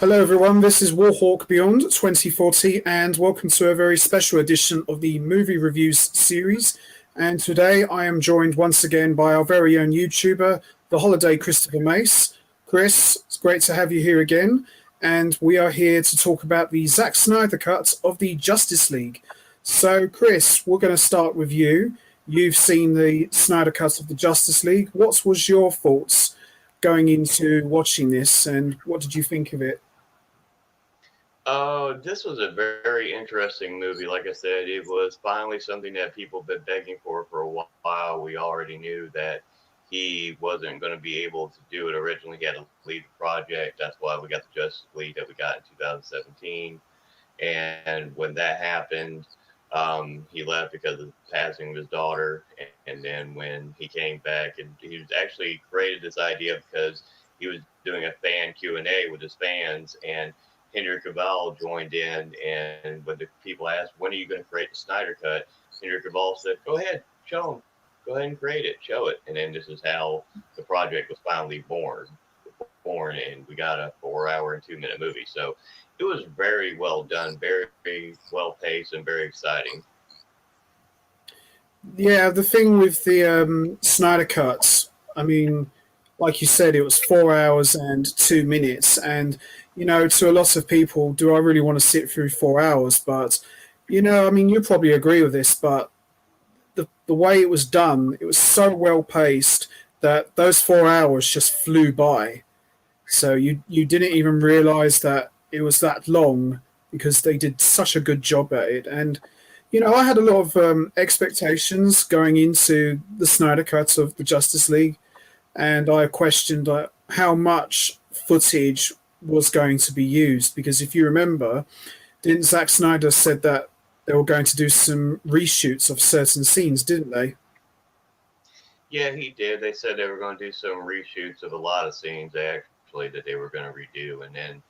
Hello, everyone. This is Warhawk Beyond 2040, and welcome to a very special edition of the Movie Reviews series. And today I am joined once again by our very own YouTuber, the Holiday Christopher Mace. Chris, it's great to have you here again. And we are here to talk about the Zack Snyder Cuts of the Justice League. So, Chris, we're going to start with you. You've seen the Snyder Cuts of the Justice League. What was your thoughts going into watching this, and what did you think of it? Oh, this was a very interesting movie. Like I said, it was finally something that people have been begging for a while. We already knew that he wasn't going to be able to do it originally. He had to lead the project. That's why we got the Justice League that we got in 2017. And when that happened, he left because of the passing of his daughter. And then when he came back, and he was actually created this idea because he was doing a fan Q&A with his fans, and Henry Cavill joined in, and when the people asked, when are you going to create the Snyder Cut, Henry Cavill said, go ahead, show them. Go ahead and create it, show it. And then this is how the project was finally born, and we got a 4-hour and 2-minute movie. So it was very well done, very, very well paced, and very exciting. Yeah, the thing with the Snyder Cuts, I mean, like you said, it was 4 hours and 2 minutes. And, to a lot of people, do I really want to sit through 4 hours? But, I mean, you probably agree with this, but the way it was done, it was so well paced that those 4 hours just flew by. So you didn't even realize that it was that long because they did such a good job at it. And I had a lot of expectations going into the Snyder Cuts of the Justice League, and I questioned how much footage was going to be used, because if you remember, didn't Zack Snyder said that they were going to do some reshoots of certain scenes, didn't they? Yeah, he did. They said they were going to do some reshoots of a lot of scenes actually that they were going to redo, and then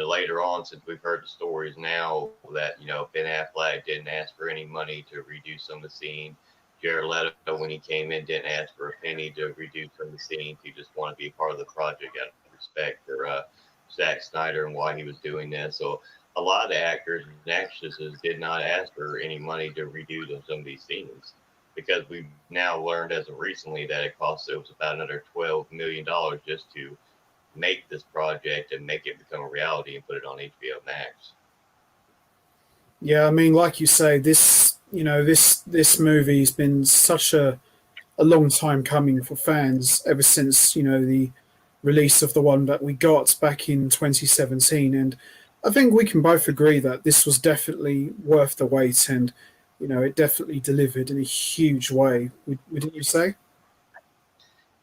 later on, since we've heard the stories now that Ben Affleck didn't ask for any money to redo some of the scenes. Jared Leto, when he came in, didn't ask for a penny to redo some of the scenes. He just wanted to be a part of the project out of respect for Zack Snyder and why he was doing this. So a lot of the actors and actresses did not ask for any money to redo some of these scenes, because we've now learned as of recently that it was about another $12 million just to make this project and make it become a reality and put it on HBO Max. Yeah, I mean, like you say, this movie's been such a long time coming for fans ever since the release of the one that we got back in 2017. And I think we can both agree that this was definitely worth the wait, and it definitely delivered in a huge way. Wouldn't you say?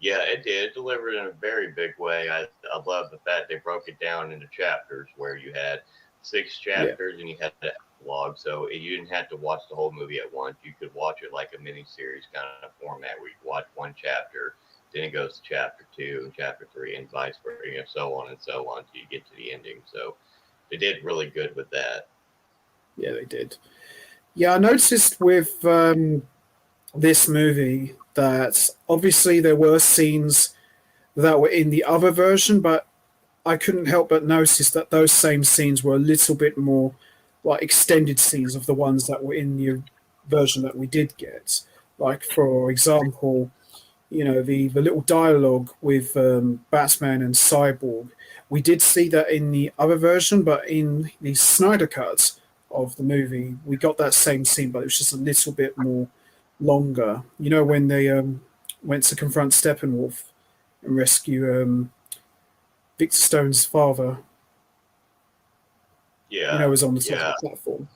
Yeah, it did. It delivered in a very big way. I love the fact they broke it down into chapters where you had 6 chapters and you had the epilogue. So you didn't have to watch the whole movie at once. You could watch it like a mini series kind of format where you watch one chapter, then it goes to chapter 2 and chapter 3 and vice versa, so on and so on till you get to the ending. So they did really good with that. Yeah, they did. Yeah, I noticed with this movie that obviously there were scenes that were in the other version, but I couldn't help but notice that those same scenes were a little bit more like extended scenes of the ones that were in the version that we did get. Like, for example, the little dialogue with Batman and Cyborg. We did see that in the other version, but in the Snyder cut of the movie, we got that same scene, but it was just a little bit more longer. When they went to confront Steppenwolf and rescue Victor Stone's father, Yeah, was on the top of yeah. the platform.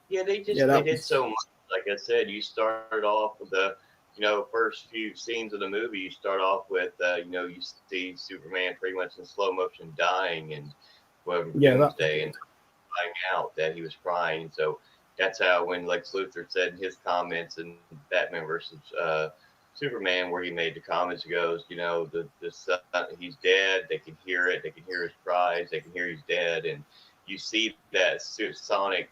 Yeah, Yeah, they that did was so much. Like I said, you started off with the first few scenes of the movie. You start off with you see Superman pretty much in slow motion dying, and whatever yeah that was Doomsday, and good. finding out that he was crying. So that's how when Lex Luthor said in his comments in Batman versus Superman, where he made the comments, he goes, the son, he's dead. They can hear it. They can hear his cries. They can hear he's dead, and you see that sonic,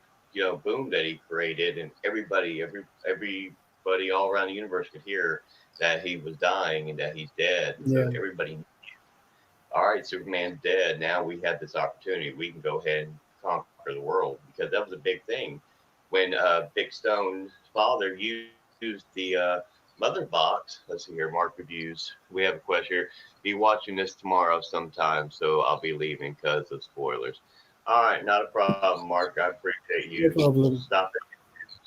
boom that he created, and everybody all around the universe could hear that he was dying and that he's dead. So Yeah, everybody. all right, Superman's dead. Now we have this opportunity. We can go ahead and conquer the world, because that was a big thing when Big Stone's father used the mother box. Let's see here, Mark reviews. We have a question here. Be watching this tomorrow sometime, so I'll be leaving because of spoilers. All right, not a problem, Mark. I appreciate you No problem. stopping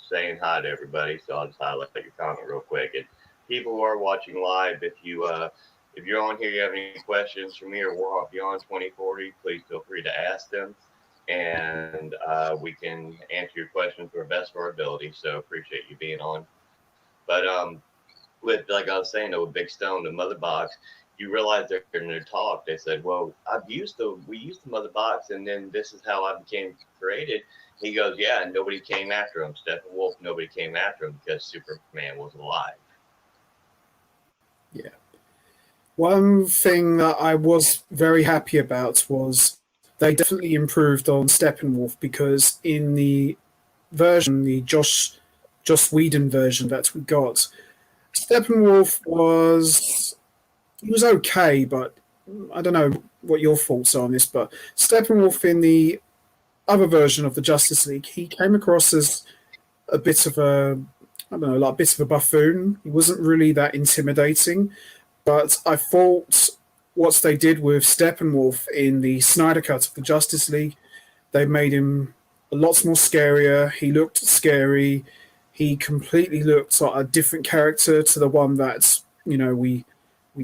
saying hi to everybody. So I'll just highlight your comment real quick. And people who are watching live, if you're on here, you have any questions for me or Warhawk Beyond 2040, please feel free to ask them, and we can answer your questions to the best of our ability. So appreciate you being on. But with, like I was saying, though, with Big Stone, the mother box, you realize they're in their talk. They said, "Well, we used the mother box, and then this is how I became created." He goes, "Yeah, and nobody came after him. Steppenwolf, nobody came after him because Superman was alive." Yeah. One thing that I was very happy about was they definitely improved on Steppenwolf, because in the version, the Joss Whedon version that we got, Steppenwolf was he was okay, but I don't know what your thoughts are on this. But Steppenwolf in the other version of the Justice League, he came across as a bit of a I don't know, like a bit of a buffoon. He wasn't really that intimidating. But I thought what they did with Steppenwolf in the Snyder Cut of the Justice League, they made him a lot more scarier. He looked scary. He completely looked like a different character to the one that we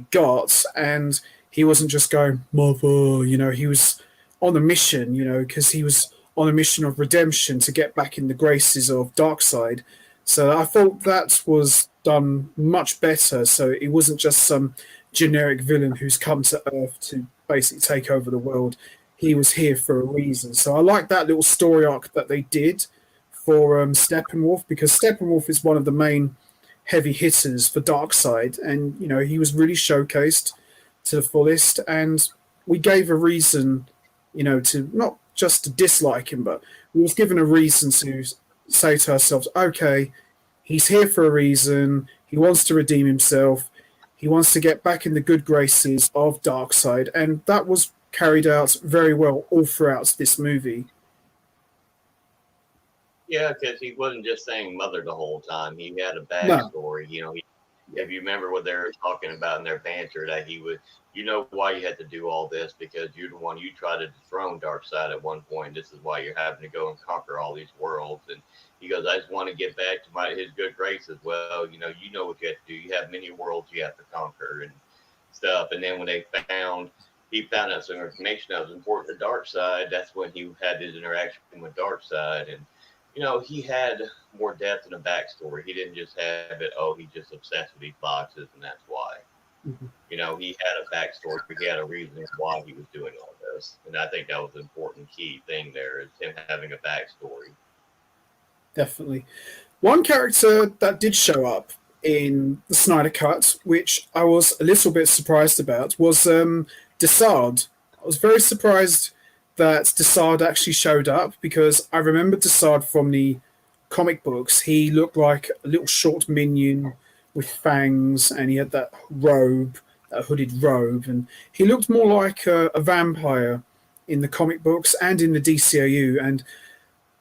got, and he wasn't just going mother. He was on a mission. Because he was on a mission of redemption to get back in the graces of Darkseid. So I thought that was done much better. So it wasn't just some generic villain who's come to Earth to basically take over the world. He was here for a reason. So I like that little story arc that they did for Steppenwolf, because Steppenwolf is one of the main heavy hitters for Darkseid, and he was really showcased to the fullest, and we gave a reason, to not just to dislike him, but we was given a reason to say to ourselves, okay, he's here for a reason. He wants to redeem himself. He wants to get back in the good graces of Darkseid, and that was carried out very well all throughout this movie. Yeah, because he wasn't just saying mother the whole time. He had a No, backstory. If you remember what they were talking about in their banter, that he would, why you had to do all this, because you're the one, you tried to dethrone Darkseid at one point. This is why you're having to go and conquer all these worlds. And he goes, I just want to get back to his good graces. Well, you know what you have to do. You have many worlds you have to conquer and stuff. And then when he found out some information that was important to Darkseid, that's when he had his interaction with Darkseid. And he had more depth in a backstory. He didn't just have it, oh, he's just obsessed with these boxes and that's why. mm-hmm. He had a backstory. He had a reason why he was doing all this. And I think that was an important key thing there, is him having a backstory. Definitely. One character that did show up in the Snyder Cut, which I was a little bit surprised about, was Desard. I was very surprised that Desard actually showed up, because I remember Desard from the comic books. He looked like a little short minion with fangs, and he had that robe, that hooded robe, and he looked more like a vampire in the comic books and in the DCEU. And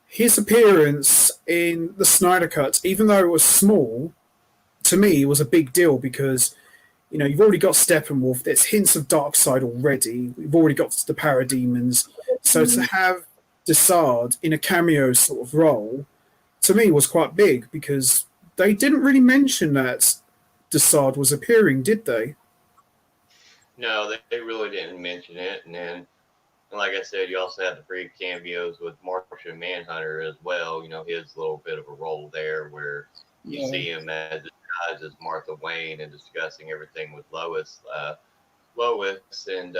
his appearance in the Snyder Cut, even though it was small, to me it was a big deal, because you've already got Steppenwolf. There's hints of Darkseid already. We've already got the Parademons. So to have Desard in a cameo sort of role, to me, was quite big, because they didn't really mention that Desard was appearing, did they? No, they really didn't mention it. And then, like I said, you also had the brief cameos with Martian Manhunter as well. His little bit of a role there, where you Yeah. see him as Martha Wayne and discussing everything with Lois, and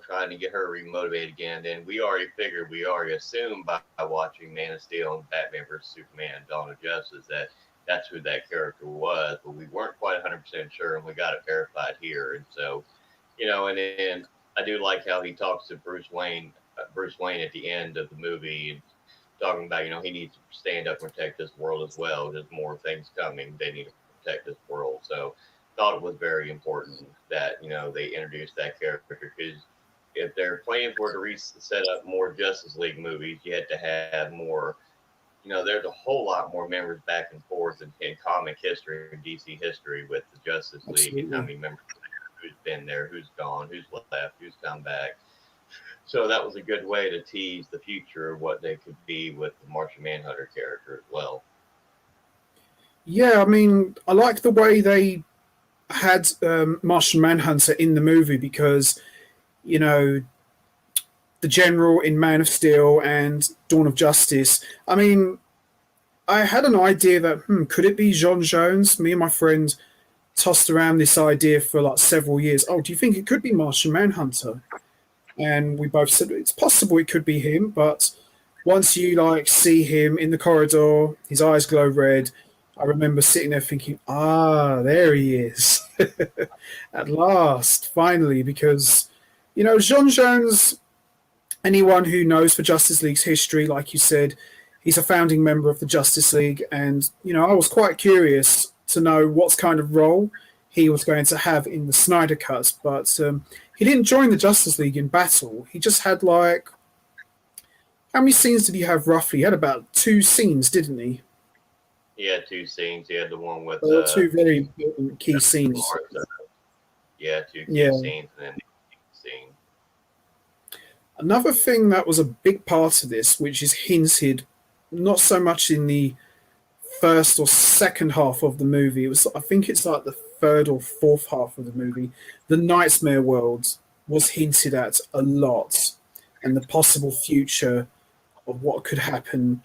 trying to get her remotivated again. And we already assumed by watching Man of Steel and Batman vs Superman: Dawn of Justice that that's who that character was, but we weren't quite 100% sure, and we got it verified here. And so, and then I do like how he talks to Bruce Wayne at the end of the movie, and talking about he needs to stand up and protect this world as well. There's more things coming. They need to protect this world. So thought it was very important that they introduced that character, because if their plans were to set up more Justice League movies, you had to have more. There's a whole lot more members back and forth in comic history and DC history with the Justice League and how Absolutely. many members are there, who's been there, who's gone, who's left, who's come back. So that was a good way to tease the future of what they could be with the Martian Manhunter character as well. Yeah, I mean, I like the way they had Martian Manhunter in the movie because, you know, the General in Man of Steel and Dawn of Justice. I mean, I had an idea that, could it be John Jones? Me and my friend tossed around this idea for like several years. Oh, do you think it could be Martian Manhunter? And we both said it's possible it could be him, but once you like see him in the corridor, his eyes glow red. I remember sitting there thinking, there he is. At last, finally, because John Jones, anyone who knows the Justice League's history, like you said, he's a founding member of the Justice League, and I was quite curious to know what kind of role he was going to have in the Snyder Cuts, but he didn't join the Justice League in battle. He just had like, how many scenes did he have roughly? He had about 2 scenes, didn't he? He had 2 scenes. He had the one with 2 very important key scenes. Yeah, 2 key scenes and then the scene. Another thing that was a big part of this, which is hinted not so much in the first or second half of the movie, I think it's like the third or fourth half of the movie, the Nightmare World was hinted at a lot, and the possible future of what could happen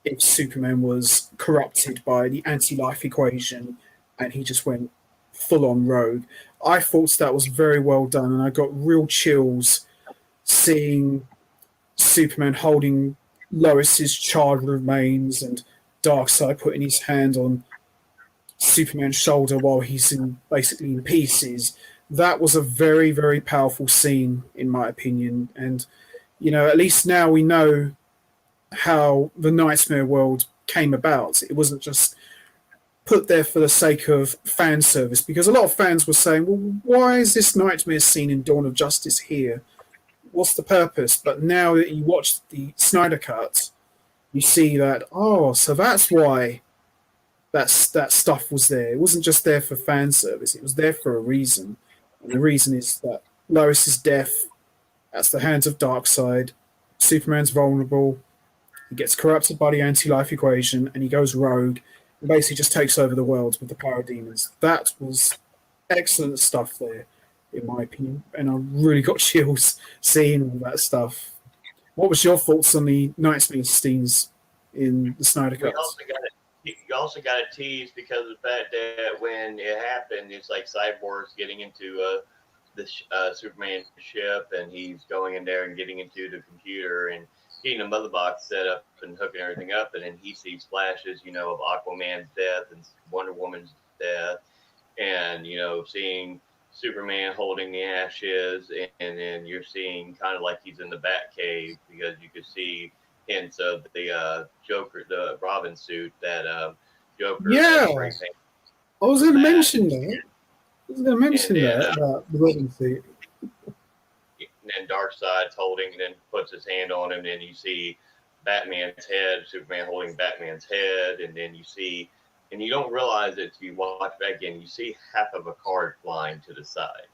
if Superman was corrupted by the anti-life equation and he just went full-on rogue. I thought that was very well done, and I got real chills seeing Superman holding Lois's charred remains and Darkseid putting his hand on Superman's shoulder while he's basically in pieces. That was a very, very powerful scene, in my opinion. And, at least now we know how the Nightmare World came about. It wasn't just put there for the sake of fan service, because a lot of fans were saying, well, why is this nightmare scene in Dawn of Justice here? What's the purpose? But now that you watch the Snyder Cut, you see that, so that's why that stuff was there. It wasn't just there for fan service. It was there for a reason. And the reason is that Lois's death, that's the hands of Darkseid. Superman's vulnerable. He gets corrupted by the anti-life equation, and he goes rogue and basically just takes over the world with the parademons. That was excellent stuff there, in my opinion. And I really got chills seeing all that stuff. What was your thoughts on the Nightmare scenes in the Snyder Cut? You also got to tease because of the fact that when it happened, it's like Cyborg's getting into the Superman ship, and he's going in there and getting into the computer and getting the mother box set up and hooking everything up, and then he sees flashes, of Aquaman's death and Wonder Woman's death, and seeing Superman holding the ashes, and then you're seeing kind of like he's in the Batcave because you could see hints of the Joker, the Robin suit that Joker. Yeah, I was going to mention that. About the wedding suit. And then Darkseid's holding, and then puts his hand on him, and then you see Batman's head, Superman holding Batman's head, and then you see, and you don't realize it till you watch back again, you see half of a card flying to the side.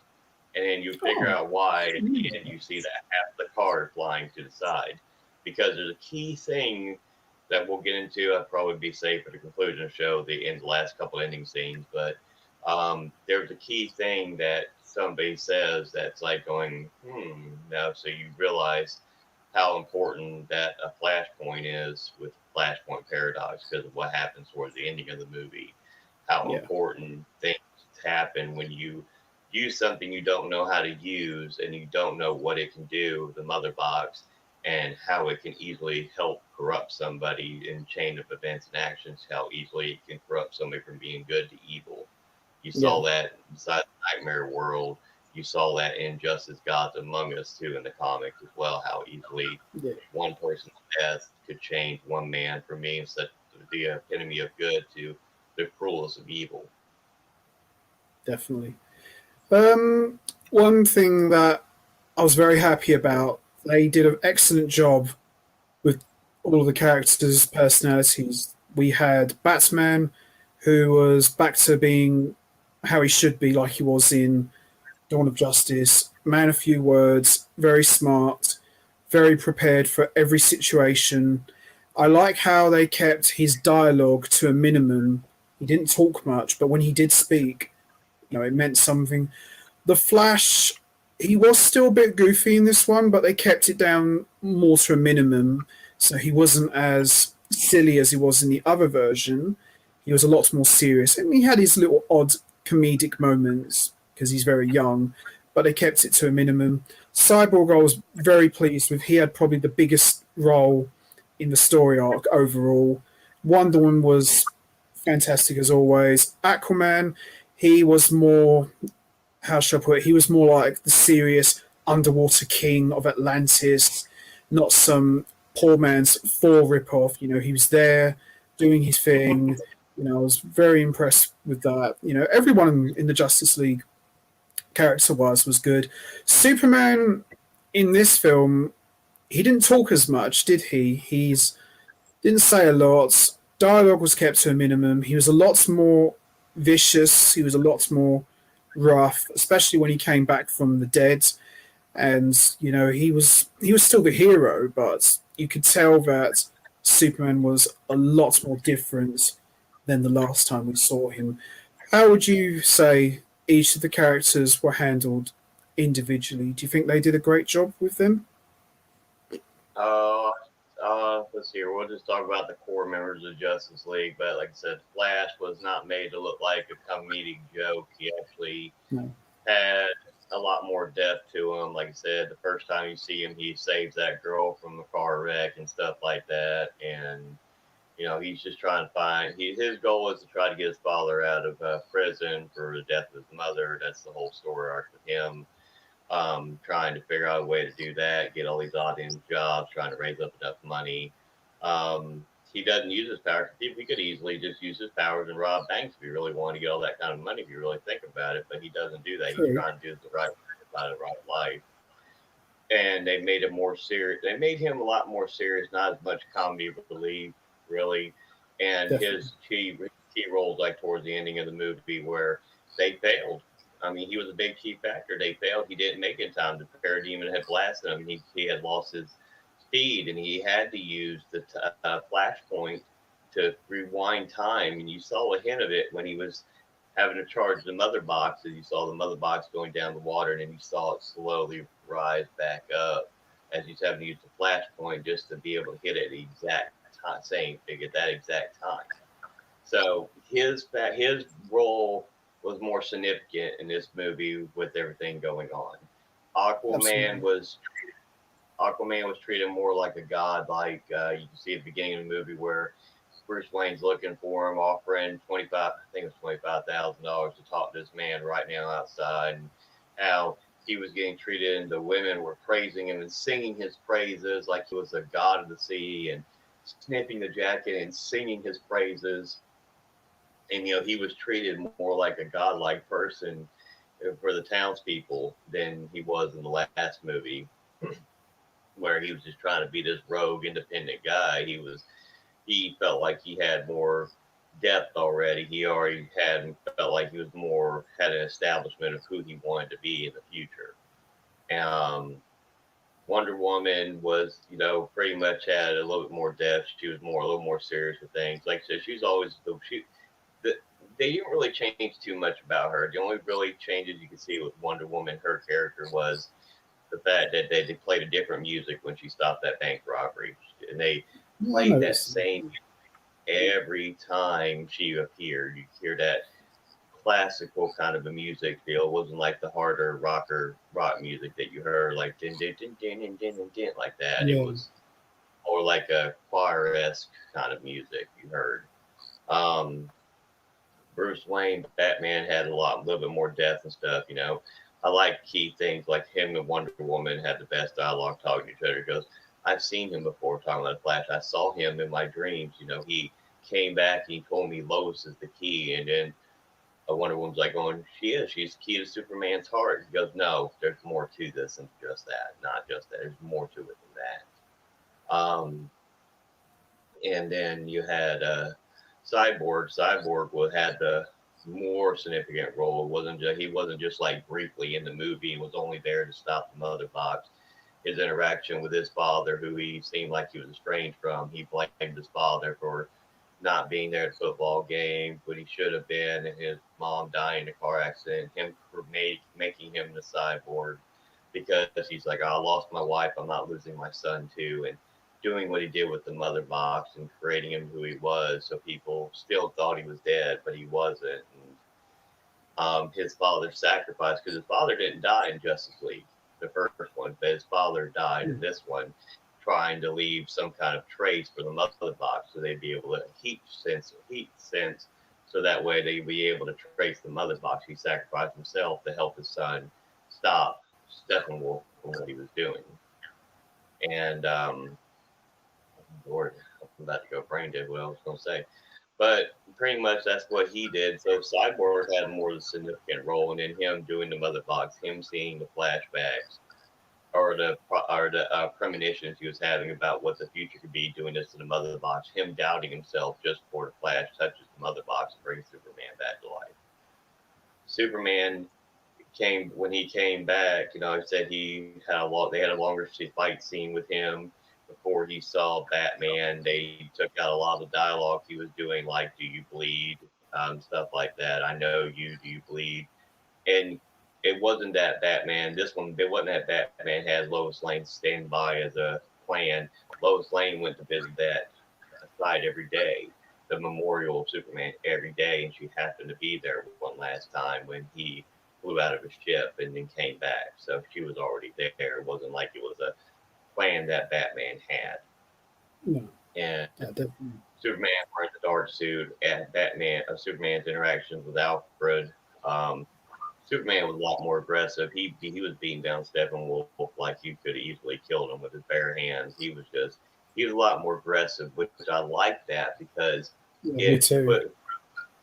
And then you figure out why, and you see that half the card flying to the side. Because there's a key thing that we'll get into. I'll probably be safe for the conclusion of the show, the last couple ending scenes, but there's a key thing that somebody says that's like going, now, so you realize how important that a flashpoint is with Flashpoint Paradox because of what happens towards the ending of the movie. How important things happen when you use something you don't know how to use and you don't know what it can do, the mother box, and how it can easily help corrupt somebody in chain of events and actions, how easily it can corrupt somebody from being good to evil. You saw that inside the Nightmare World. You saw that in Justice Gods Among Us, too, in the comics as well, how easily one person's death could change one man from being such the epitome of good to the cruelest of evil. Definitely. One thing that I was very happy about. They did an excellent job with all of the characters' personalities. We had Batman, who was back to being how he should be, like he was in Dawn of Justice. Man of few words, very smart, very prepared for every situation. I like how they kept his dialogue to a minimum. He didn't talk much, but when he did speak, it meant something. The Flash, he was still a bit goofy in this one, but they kept it down more to a minimum, so he wasn't as silly as he was in the other version. He was a lot more serious, and he had his little odd comedic moments because he's very young, but they kept it to a minimum. Cyborg, I was very pleased with. He had probably the biggest role in the story arc overall. Wonder Woman was fantastic as always. Aquaman, he was more, how shall I put it? He was more like the serious underwater king of Atlantis, not some poor man's Thor ripoff. He was there doing his thing. I was very impressed with that. Everyone in the Justice League character-wise was good. Superman in this film, he didn't talk as much, did he? He's didn't say a lot. Dialogue was kept to a minimum. He was a lot more vicious. He was a lot more rough, especially when he came back from the dead. And he was still the hero, but you could tell that Superman was a lot more different than the last time we saw him. How would you say each of the characters were handled individually? Do you think they did a great job with them? Uh, let's see here. We'll just talk about the core members of Justice League. But like I said, Flash was not made to look like a comedic joke. He actually No. had a lot more depth to him. Like I said, the first time you see him, he saves that girl from the car wreck and stuff like that. And he's just trying to find. His goal is to try to get his father out of prison for the death of his mother. That's the whole story arc with him. Trying to figure out a way to do that, get all these odd-end jobs, trying to raise up enough money. He doesn't use his powers. He could easily just use his powers and rob banks if he really wanted to get all that kind of money, if you really think about it, but he doesn't do that. He's True. trying to do the right about the right life. And they made him more serious. They made him a lot more serious, not as much comedy relief, really. And Definitely. his key roles, like towards the ending of the movie, where they failed. I mean, he was a big key factor. They failed. He didn't make it in time. The parademon had blasted him. He had lost his speed, and he had to use the flashpoint to rewind time. And you saw a hint of it when he was having to charge the mother box. As you saw the mother box going down the water, and then you saw it slowly rise back up as he's having to use the flashpoint just to be able to hit it at the exact same thing at that exact time. So his role was more significant in this movie with everything going on. Aquaman Absolutely. was treated more like a god. Like you can see at the beginning of the movie where Bruce Wayne's looking for him, offering $25,000 to talk to this man right now outside, and how he was getting treated, and the women were praising him and singing his praises like he was a god of the sea, and snipping the jacket and singing his praises. And he was treated more like a godlike person for the townspeople than he was in the last movie, where he was just trying to be this rogue, independent guy. He felt like he had more depth already. He already felt like he was had an establishment of who he wanted to be in the future. Wonder Woman was, pretty much had a little bit more depth. She was a little more serious with things. Like I said, she's always they didn't really change too much about her. The only really changes you can see with Wonder Woman, her character, was the fact that they played a different music when she stopped that bank robbery, and they Yeah, I played that noticed. same every time she appeared. You hear that classical kind of a music feel. It wasn't like the harder rock music that you heard, like din din din din din din din like that. It Yeah, was more like a choir-esque kind of music you heard. Um, Bruce Wayne, Batman had little bit more depth and stuff. I like key things like him and Wonder Woman had the best dialogue talking to each other. He goes, I've seen him before talking about the Flash. I saw him in my dreams. He came back and he told me Lois is the key. And then Wonder Woman's like going, she's key to Superman's heart. He goes, no, there's more to this than just that. Not just that. There's more to it than that. And then you had Cyborg. Cyborg had the more significant role. He wasn't just like briefly in the movie. He was only there to stop the Mother Box. His interaction with his father, who he seemed like he was estranged from, he blamed his father for not being there at the football game, but he should have been, and his mom dying in a car accident, him for making him the cyborg because he's like, I lost my wife, I'm not losing my son too, and doing what he did with the Mother Box and creating him who he was, so people still thought he was dead, but he wasn't. And, his father's sacrifice, because his father didn't die in Justice League, the first one, but his father died in this one, trying to leave some kind of trace for the Mother Box, so they'd be able to heat sense, so that way they'd be able to trace the Mother Box. He sacrificed himself to help his son stop Steppenwolf from what he was doing. And Lord, I'm about to go brain dead what I was going to say. But pretty much that's what he did. So Cyborg had more of a significant role, and then him doing the Mother Box, him seeing the flashbacks or the premonitions he was having about what the future could be, doing this to the Mother Box, him doubting himself just before the Flash touches the Mother Box and brings Superman back to life. Superman when he came back, he said they had a longer fight scene with him before he saw Batman. They took out a lot of the dialogue he was doing, like, do you bleed? Stuff like that. I know you, do you bleed? And it wasn't that Batman, it wasn't that Batman had Lois Lane stand by as a plan. Lois Lane went to visit that site every day, the memorial of Superman every day, and she happened to be there one last time when he flew out of his ship and then came back. So she was already there. It wasn't like it was a plan that Batman had. No. And Definitely. Superman wearing the dark suit, and Superman's interactions with Alfred. Superman was a lot more aggressive. He was beating down Steppenwolf like you could have easily killed him with his bare hands. He was a lot more aggressive, which I like that because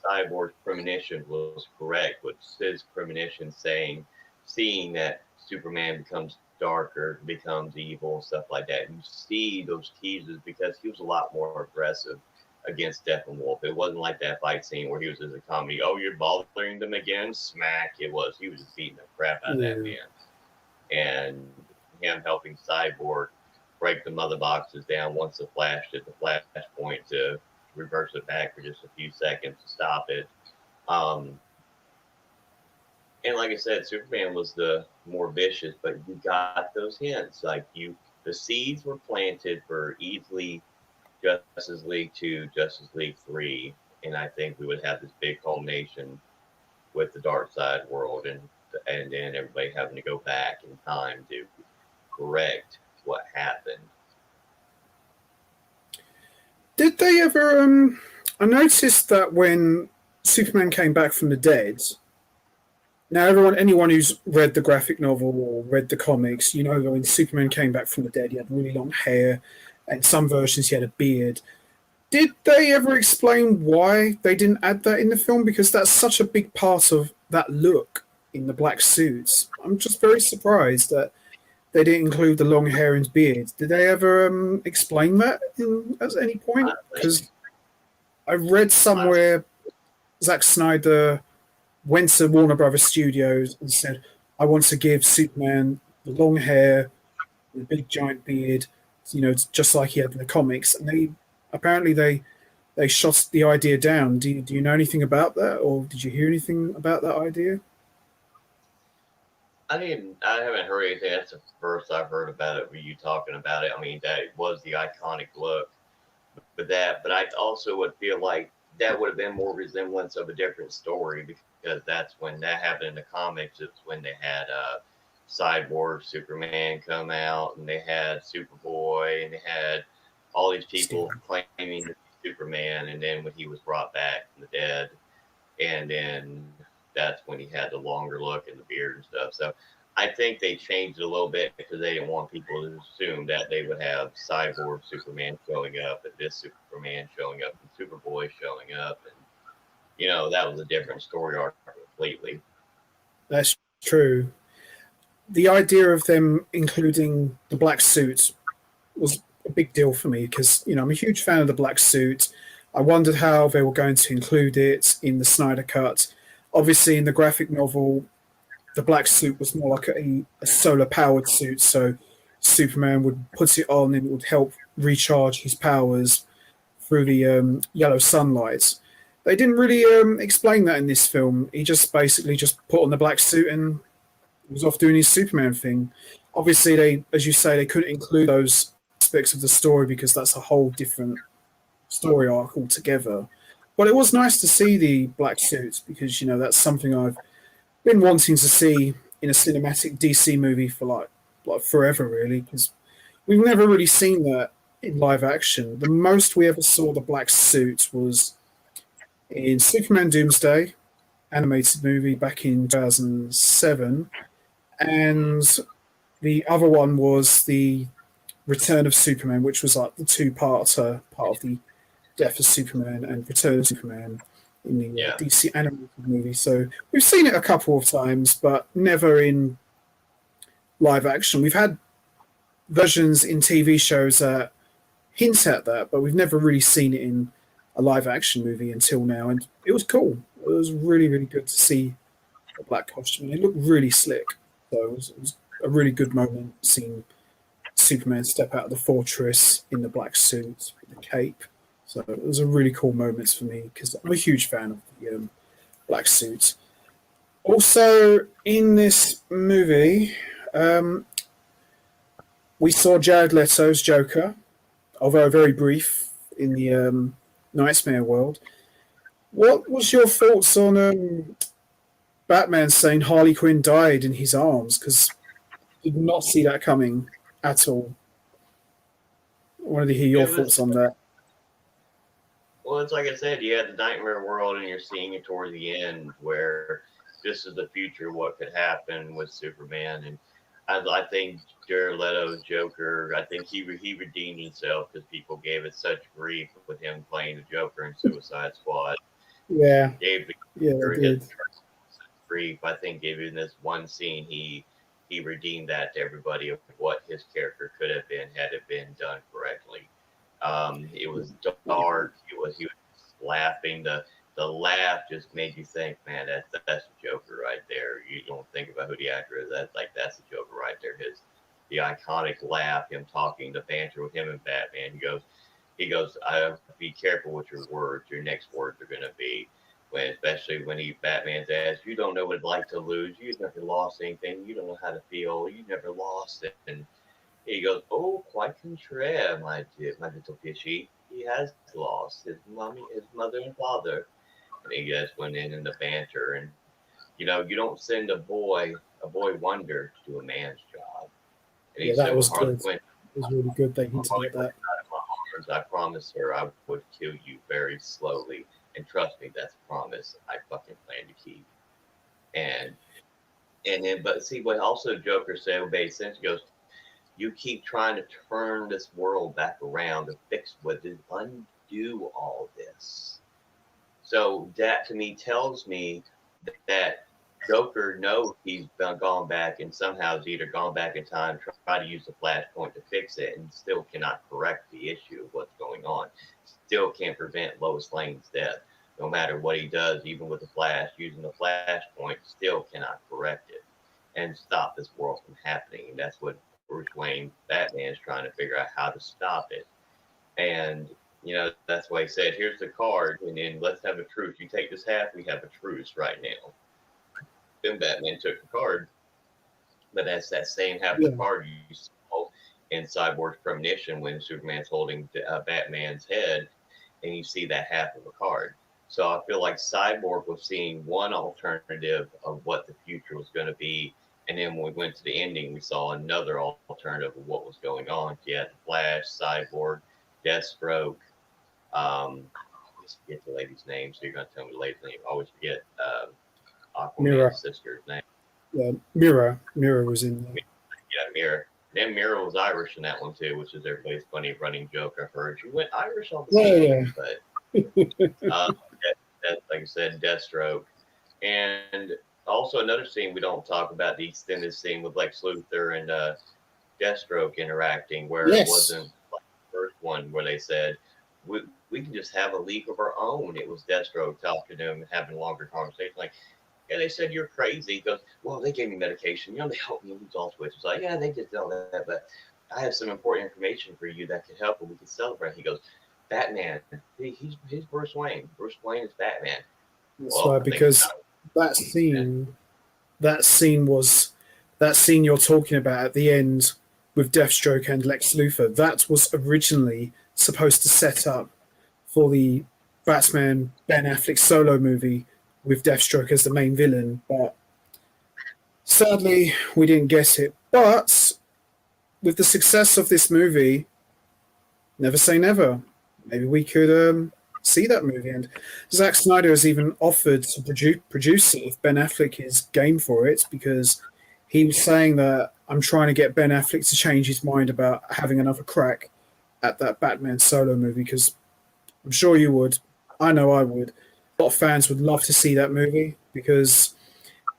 Cyborg's premonition was correct, with his premonition seeing that Superman becomes darker, becomes evil, stuff like that. And you see those teases because he was a lot more aggressive against Steppenwolf. It wasn't like that fight scene where he was as a comedy, oh, you're bothering them again, smack. He was just beating the crap out of that man. And him helping Cyborg break the Mother Boxes down once the Flash did the flash point to reverse it back for just a few seconds to stop it. And like I said, Superman was the more vicious, but you got those hints. Like the seeds were planted for easily Justice League 2, Justice League 3, and I think we would have this big culmination with the Darkseid world, and then everybody having to go back in time to correct what happened. Did they ever? I noticed that when Superman came back from the dead. Now, anyone who's read the graphic novel or read the comics, when Superman came back from the dead, he had really long hair, and some versions he had a beard. Did they ever explain why they didn't add that in the film? Because that's such a big part of that look in the black suits. I'm just very surprised that they didn't include the long hair and beard. Did they ever explain that at any point? Because I read somewhere Zack Snyder went to Warner Brothers Studios and said, I want to give Superman the long hair, the big giant beard, just like he had in the comics. And they shot the idea down. Do you know anything about that, or did you hear anything about that idea? I haven't heard anything. That's the first I've heard about it. Were you talking about it? I mean, that was the iconic look with that. But I also would feel like that would have been more resemblance of a different story, because that's when that happened in the comics. It's when they had Cyborg, Superman come out, and they had Superboy, and they had all these people claiming to be Superman, and then when he was brought back from the dead, and then that's when he had the longer look and the beard and stuff. So I think they changed it a little bit because they didn't want people to assume that they would have Cyborg Superman showing up, and this Superman showing up, and Superboy showing up, and that was a different story arc completely. That's true. The idea of them including the black suit was a big deal for me because I'm a huge fan of the black suit. I wondered how they were going to include it in the Snyder Cut. Obviously, in the graphic novel, the black suit was more like a solar powered suit, so Superman would put it on and it would help recharge his powers through the yellow sunlight. They didn't really explain that in this film. He just basically just put on the black suit and was off doing his Superman thing. Obviously, they, as you say, they couldn't include those aspects of the story because that's a whole different story arc altogether. But it was nice to see the black suit because that's something I've been wanting to see in a cinematic DC movie for like forever, really, because we've never really seen that in live action. The most we ever saw the black suit was in Superman Doomsday animated movie back in 2007, and the other one was the Return of Superman, which was like the two-parter, part of the Death of Superman and Return of Superman in the DC animated movie. So we've seen it a couple of times, but never in live action. We've had versions in TV shows that hint at that, but we've never really seen it in a live action movie until now, and it was cool. It was really, really good to see the black costume. It looked really slick, so it was a really good moment seeing Superman step out of the fortress in the black suit with the cape. So it was a really cool moment for me because I'm a huge fan of the black suit. Also, in this movie, we saw Jared Leto's Joker, although very brief in the Nightmare world. What was your thoughts on Batman saying Harley Quinn died in his arms? Because I did not see that coming at all. I wanted to hear your thoughts on that. Well, it's like I said, you had the nightmare world, and you're seeing it toward the end where this is the future, what could happen with Superman. And I think Jared Leto's Joker, I think he redeemed himself because people gave it such grief with him playing the Joker in Suicide Squad. Yeah. Gave his grief. I think given this one scene, he redeemed that to everybody of what his character could have been had it been done correctly. It was dark. He was laughing. The laugh just made you think, man, that's the Joker right there. You don't think about who the actor is. That's the Joker right there. The iconic laugh, him talking, the banter with him and Batman. He goes, be careful with your words. Your next words are gonna be especially when Batman's asked, you don't know what it's like to lose. You've never lost anything. You don't know how to feel. You never lost it. And he goes, oh, quite contraire, my little fishy. He has lost his mother and father. And he just went in the banter. And, you don't send a boy wonder to do a man's job. And he said, that was good. Quinn, it was really good they hinted at that. I promised her I would kill you very slowly. And trust me, that's a promise I fucking plan to keep. And then, but see what also Joker said made sense. He goes, you keep trying to turn this world back around to fix what did undo all this. So that to me tells me that Joker knows he's gone back and somehow has either gone back in time, try to use the Flashpoint to fix it, and still cannot correct the issue of what's going on. Still can't prevent Lois Lane's death. No matter what he does, even with the Flash, using the Flashpoint, still cannot correct it and stop this world from happening. And that's what Bruce Wayne, Batman, is trying to figure out how to stop it. And, that's why he said, here's the card, and then let's have a truce. You take this half, we have a truce right now. Then Batman took the card, but that's that same half of the card you saw in Cyborg's premonition when Superman's holding Batman's head, and you see that half of a card. So I feel like Cyborg was seeing one alternative of what the future was going to be, and then when we went to the ending, we saw another alternative of what was going on. You had the Flash, Cyborg, Deathstroke. I always forget the lady's name, so you're going to tell me the lady's name. I always forget Aquaman's sister's name. Yeah, Mira. Mira was in there. Yeah, Mira. Then Mira was Irish in that one too, which is everybody's funny running joke. I've heard she went Irish on the scene, but like I said, Deathstroke. And also another scene we don't talk about, the extended scene with Lex Luthor and Deathstroke interacting, where it Yes. wasn't like the first one where they said, we can just have a league of our own. It was Deathstroke talking to him and having a longer conversation. Like, yeah, they said you're crazy. He goes, well, they gave me medication. You know, they helped me lose all weight. It's like, yeah, they did all that, but I have some important information for you that could help and we can celebrate. He goes, Batman. He's Bruce Wayne. Bruce Wayne is Batman. That's Well, right, I think because that scene, that scene was that scene you're talking about at the end with Deathstroke and Lex Luthor. That was originally supposed to set up for the Batman Ben Affleck solo movie with Deathstroke as the main villain, but sadly we didn't get it. But with the success of this movie, never say never. Maybe we could see that movie. And Zack Snyder has even offered to produce it if Ben Affleck is game for it, because he was saying that I'm trying to get Ben Affleck to change his mind about having another crack at that Batman solo movie, because I'm sure you would. I know I would. A lot of fans would love to see that movie because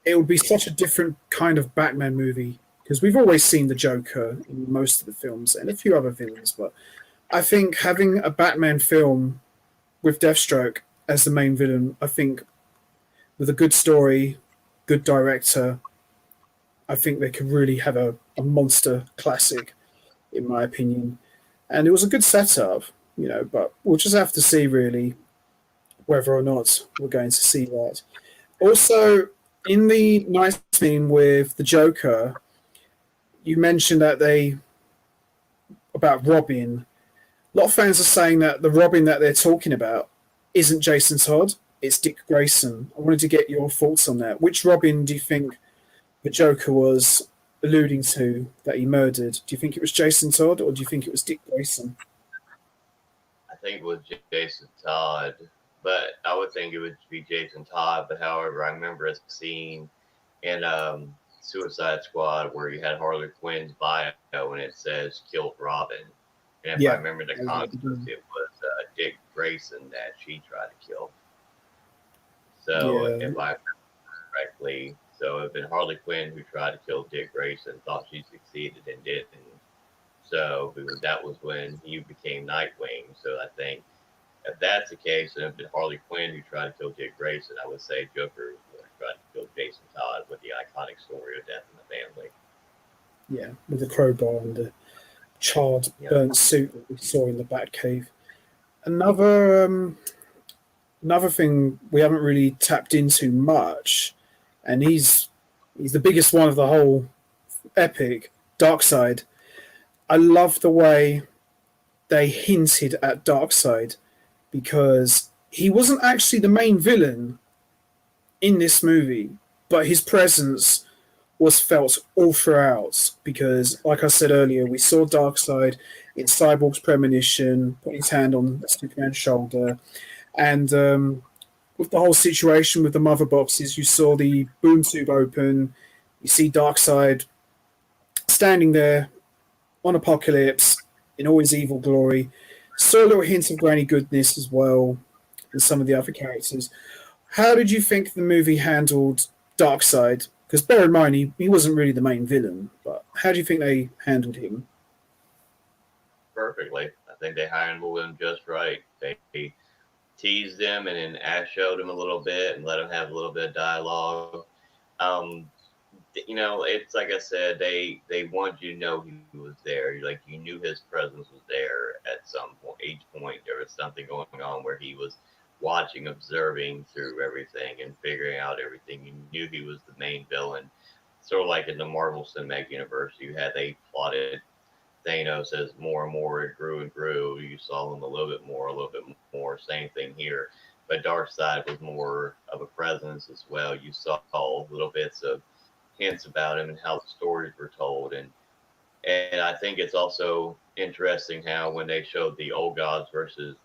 it would be such a different kind of Batman movie. Because we've always seen the Joker in most of the films and a few other villains, but I think having a Batman film with Deathstroke as the main villain, I think with a good story, good director, I think they could really have a monster classic, in my opinion. And it was a good setup, but we'll just have to see really whether or not we're going to see that. Also, in the nice scene with the Joker, you mentioned that about Robin. A lot of fans are saying that the Robin that they're talking about isn't Jason Todd, it's Dick Grayson. I wanted to get your thoughts on that. Which Robin do you think the Joker was alluding to that he murdered? Do you think it was Jason Todd or do you think it was Dick Grayson? I think it was Jason Todd, but I would think it would be Jason Todd. But however, I remember a scene in Suicide Squad where you had Harley Quinn's bio and it says killed Robin. And if I Yeah. remember the context, it was Dick Grayson that she tried to kill. So Yeah. if I remember correctly, so it'd been Harley Quinn who tried to kill Dick Grayson, thought she succeeded and didn't. So that was when he became Nightwing. So I think if that's the case, and if it's Harley Quinn who tried to kill Dick Grayson, I would say Joker tried to kill Jason Todd with the iconic story of Death in the Family. Yeah, with the crowbar and the charred, burnt suit that we saw in the Batcave. Another thing we haven't really tapped into much, and he's the biggest one of the whole epic, Darkseid. I love the way they hinted at Darkseid because he wasn't actually the main villain in this movie, but his presence was felt all throughout because, like I said earlier, we saw Darkseid in Cyborg's premonition, put his hand on Superman's shoulder, and with the whole situation with the mother boxes, you saw the boom tube open, you see Darkseid standing there on Apocalypse in all his evil glory. Saw a little hint of Granny Goodness as well, and some of the other characters. How did you think the movie handled Darkseid? Because bear in mind, he wasn't really the main villain, but how do you think they handled him? Perfectly. I think they handled him just right. They teased him and then Ash showed him a little bit and let him have a little bit of dialogue. Um, it's like I said, they want you to know he was there. Like you knew his presence was there at some point. Each point there was something going on where he was watching, observing through everything and figuring out everything. You knew he was the main villain. Sort of like in the Marvel Cinematic Universe, they plotted Thanos as more and more it grew and grew. You saw him a little bit more. Same thing here. But Darkseid was more of a presence as well. You saw little bits of hints about him and how the stories were told. And I think it's also interesting how when they showed the old gods versus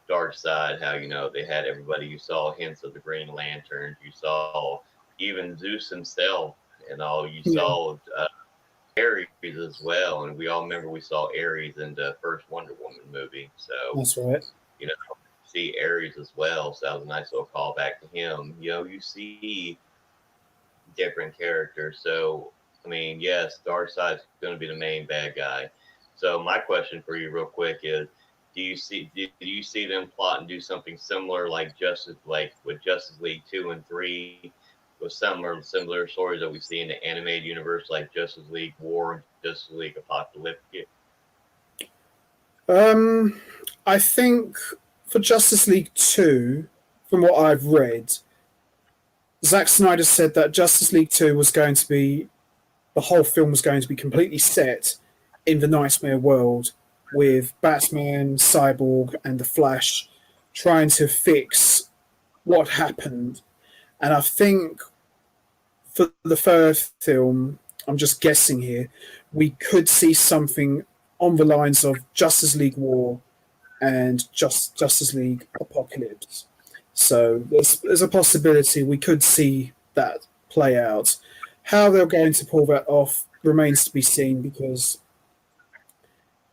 Darkseid, how they had everybody. You saw hints of the Green Lanterns. You saw even Zeus himself, and all. You saw Ares as well, and we all remember we saw Ares in the first Wonder Woman movie. So That's right. you know see Ares as well, so that was a nice little callback to him. You see different characters. So, I mean, yes, Darkseid's going to be the main bad guy. So, my question for you, real quick, is: do you see them plot and do something similar, like with Justice League 2 and 3, with similar stories that we see in the animated universe, like Justice League War and Justice League Apocalyptic? I think for Justice League 2, from what I've read, Zack Snyder said that Justice League 2 was going to be, the whole film was going to be completely set in the Nightmare world with Batman, Cyborg, and the Flash trying to fix what happened. And I think for the third film, I'm just guessing here, we could see something on the lines of Justice League War and Justice League Apocalypse. So there's a possibility we could see that play out. How they're going to pull that off remains to be seen because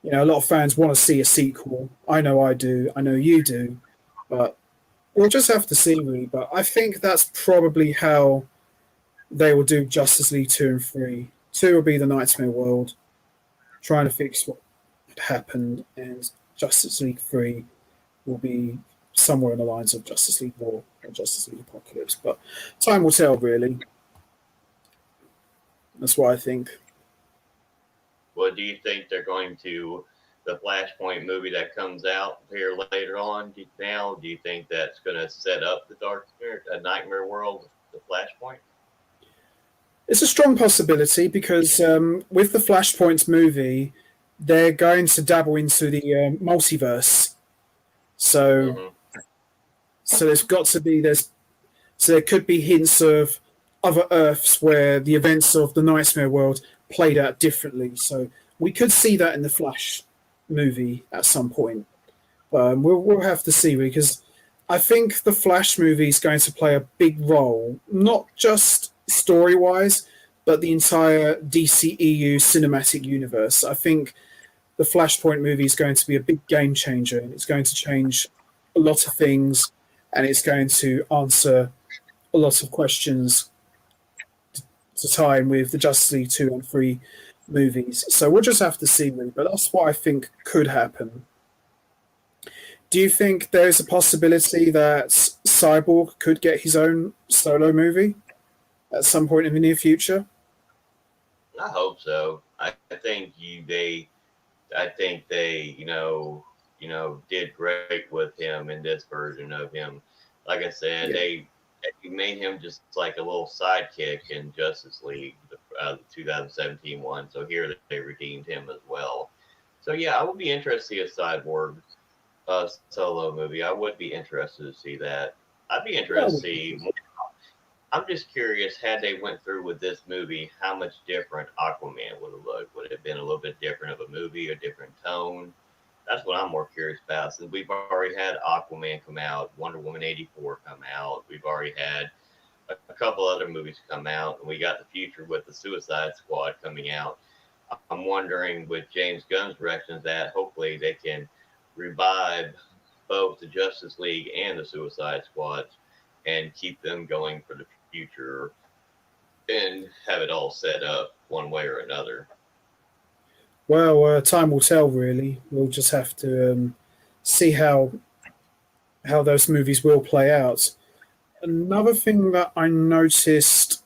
a lot of fans want to see a sequel. I know I do. I know you do. But we'll just have to see, really. But I think that's probably how they will do Justice League 2 and 3. 2 will be the Nightmare world, trying to fix what happened, and Justice League 3 will be somewhere in the lines of Justice League War or Justice League Apocalypse. But time will tell, really. That's what I think. Well, do you think they're going to the Flashpoint movie that comes out here later on? Do you think that's going to set up the Nightmare world, the Flashpoint? It's a strong possibility because with the Flashpoint movie, they're going to dabble into the multiverse. So, so there's got to be so there could be hints of other Earths where the events of the Nightmare world played out differently. So we could see that in the Flash movie at some point. We'll have to see because I think the Flash movie is going to play a big role, not just story-wise, but the entire DCEU cinematic universe. I think the Flashpoint movie is going to be a big game changer, and it's going to change a lot of things, and it's going to answer a lot of questions to time with the Justice League 2 and 3 movies. So we'll just have to see, really. But that's what I think could happen. Do you think there's a possibility that Cyborg could get his own solo movie at some point in the near future? I hope so. I think they did great with him in this version of him. Like I said, they made him just like a little sidekick in Justice League, the 2017 one. So here they redeemed him as well. So yeah, I would be interested to see a Cyborg solo movie. I would be interested to see that. I'd be interested to see. I'm just curious, had they went through with this movie, how much different Aquaman would have looked. Would it have been a little bit different of a movie, a different tone? That's what I'm more curious about. Since we've already had Aquaman come out, Wonder Woman 84 come out, we've already had a couple other movies come out, and we got the future with the Suicide Squad coming out. I'm wondering, with James Gunn's directions, that hopefully they can revive both the Justice League and the Suicide Squad and keep them going for the future and have it all set up one way or another. Well, time will tell. Really, we'll just have to see how those movies will play out. Another thing that I noticed